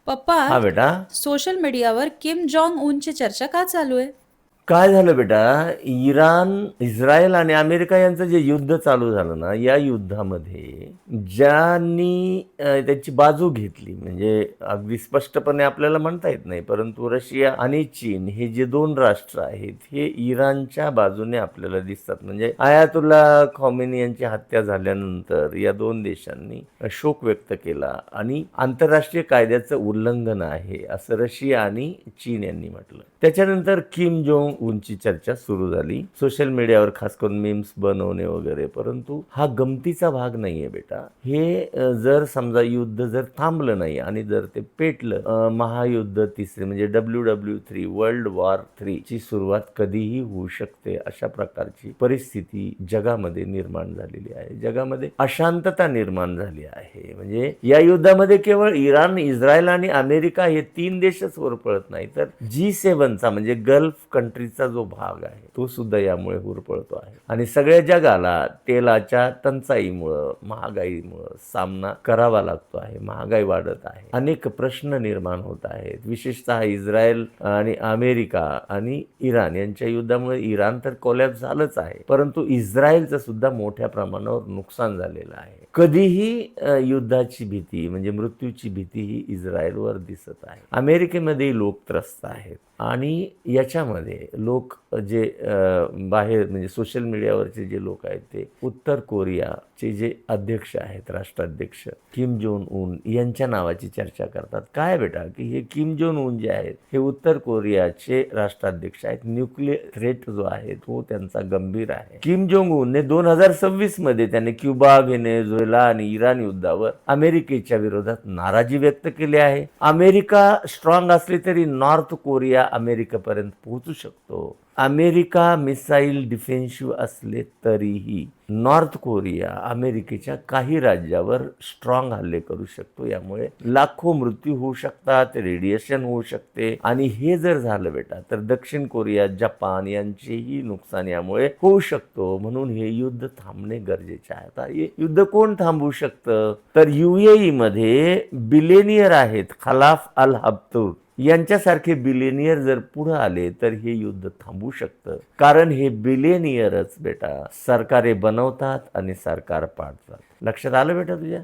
पप्पा, हा बेटा. सोशल मीडियावर किम जोंग उनची चर्चा का चालू आहे? काय झालं बेटा, इराण, इस्रायल आणि अमेरिका यांचं जे युद्ध चालू झालं ना, या युद्धामध्ये ज्यांनी त्याची बाजू घेतली, म्हणजे अगदी स्पष्टपणे आपल्याला म्हणता येत नाही, परंतु रशिया आणि चीन हे जे दोन राष्ट्र आहेत, हे इराणच्या बाजूने आपल्याला दिसतात. म्हणजे आयातुल्ला खॉमेनी यांची हत्या झाल्यानंतर या दोन देशांनी शोक व्यक्त केला आणि आंतरराष्ट्रीय कायद्याचं उल्लंघन आहे असं रशिया आणि चीन यांनी म्हटलं. त्याच्यानंतर किम जोंग उनची चर्चा सुरू झाली सोशल मीडियावर, खास करून मीम्स बनवणे वगैरे. परंतु हा गमतीचा भाग नाहीये बेटा. हे जर समजा युद्ध जर थांबलं नाही आणि जर ते पेटलं, महायुद्ध तिसरे म्हणजे WW3, वर्ल्ड वॉर 3 ची सुरुवात कधीही होऊ शकते, अशा प्रकारची परिस्थिती जगामध्ये निर्माण झालेली आहे. जगामध्ये अशांतता निर्माण झाली आहे. म्हणजे या युद्धामध्ये केवळ इराण, इस्रायल आणि अमेरिका हे तीन देशच होरपळत नाही, तर G7चा म्हणजे गल्फ कंट्रीचा जो भाग आहे तो सुद्धा यामुळे होरपळतो आहे. आणि सगळ्या जगाला तेलाच्या टंचाईमुळं, महागाईमुळं सामना करावा लागतो आहे. महागाई वाढत आहे, अनेक प्रश्न निर्माण होत आहेत. विशेषतः इस्रायल आणि अमेरिका आणि इराण यांच्या युद्धामुळे इराण तर कोलॅप्स झालंच आहे, परंतु इस्रायलचं सुद्धा मोठ्या प्रमाणावर नुकसान झालेलं आहे. कधीही युद्धाची भीती म्हणजे मृत्यूची भीती ही इस्रायलवर दिसत आहे. अमेरिकेमध्ये लोक त्रस्त आहेत आणि याच्यामध्ये लोक जे बाहेर म्हणजे सोशल मीडियावरचे जे लोक आहेत ते उत्तर कोरियाचे जे अध्यक्ष आहेत, राष्ट्राध्यक्ष किम जोंग उन यांच्या नावाची चर्चा करतात. काय बेटा, की हे किम जोंग उन जे आहेत हे उत्तर कोरियाचे राष्ट्राध्यक्ष आहेत. न्यूक्लिअर थ्रेट जो आहे तो त्यांचा गंभीर आहे. किम जोंग उनने 2026 मध्ये त्याने क्युबा, व्हेनेझुएला आणि इराण युद्धावर अमेरिकेच्या विरोधात नाराजी व्यक्त केली आहे. अमेरिका स्ट्रॉंग असली तरी नॉर्थ कोरिया अमेरिकेपर्यंत पोहोचू शकतो. अमेरिका मिसाईल डिफेन्सिव्ह असले तरीही नॉर्थ कोरिया अमेरिकेच्या काही राज्यावर स्ट्रॉंग हल्ले करू शकतो. यामुळे लाखो मृत्यू होऊ शकतात, रेडिएशन होऊ शकते आणि हे जर झालं बेटा तर दक्षिण कोरिया, जपान यांचेही नुकसान यामुळे होऊ शकतो. म्हणून हे युद्ध थांबणे गरजेचे आहे. आता हे युद्ध कोण थांबवू शकतं, तर UAE मध्ये बिलेनियर आहेत खलाफ अल हफ्तूर यांच्यासारखे बिलेनियर जर पुढे आले तर हे युद्ध थांबू शकतं. कारण हे बिलेनियरच बेटा सरकारे बनवतात आणि सरकार पाडतात. लक्षात आलं बेटा तुझ्या?